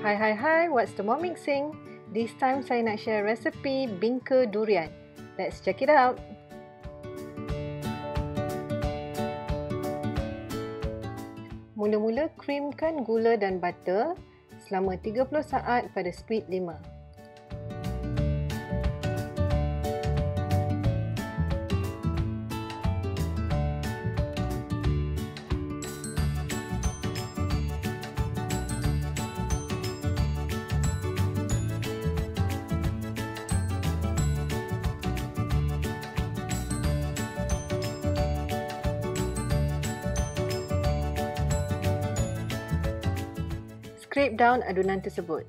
Hai, what's the more mixing? This time saya nak share resepi Bingka Durian. Let's check it out. Mula-mula creamkan gula dan butter selama 30 saat pada speed 5. Scrape down adunan tersebut.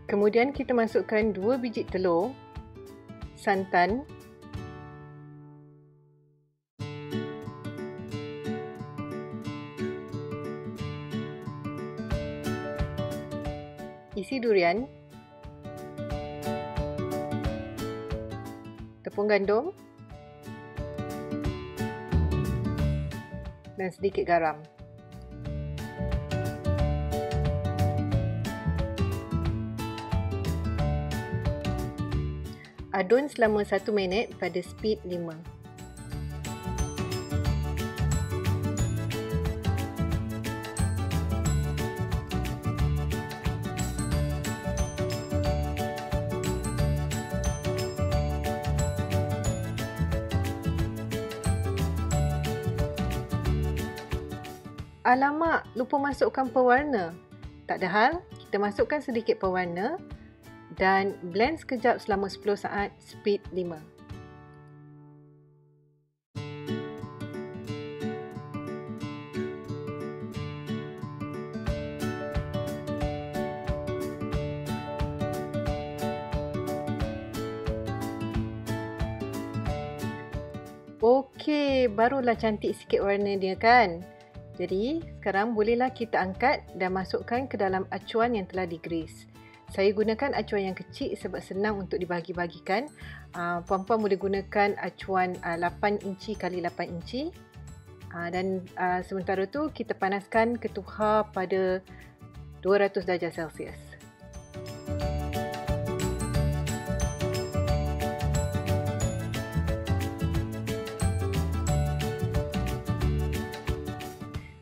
Kemudian kita masukkan 2 biji telur, santan, isi durian, tepung gandum, dan sedikit garam. Adun selama 1 minit pada speed 5. Alamak, lupa masukkan pewarna. Tak ada hal, kita masukkan sedikit pewarna dan blend sekejap selama 10 saat speed 5. Okey, barulah cantik sikit warna dia kan? Jadi, sekarang bolehlah kita angkat dan masukkan ke dalam acuan yang telah digrease. Saya gunakan acuan yang kecil sebab senang untuk dibagi-bagikan. Puan-puan boleh gunakan acuan 8 inci kali 8 inci. Dan sementara tu kita panaskan ketuhar pada 200 darjah Celsius.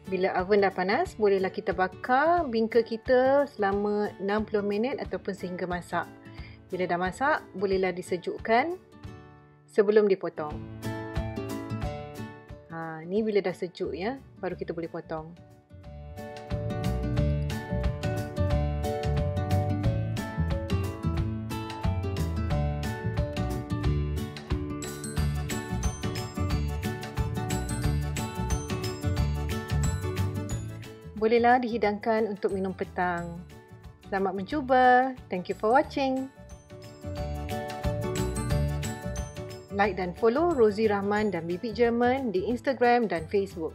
Bila oven dah panas, bolehlah kita bakar bingka kita selama 60 minit ataupun sehingga masak. Bila dah masak, bolehlah disejukkan sebelum dipotong. Ni bila dah sejuk ya, baru kita boleh potong. Bolehlah dihidangkan untuk minum petang. Selamat mencuba. Thank you for watching. Like dan follow Rosie Rahman dan Bibik Jerman di Instagram dan Facebook.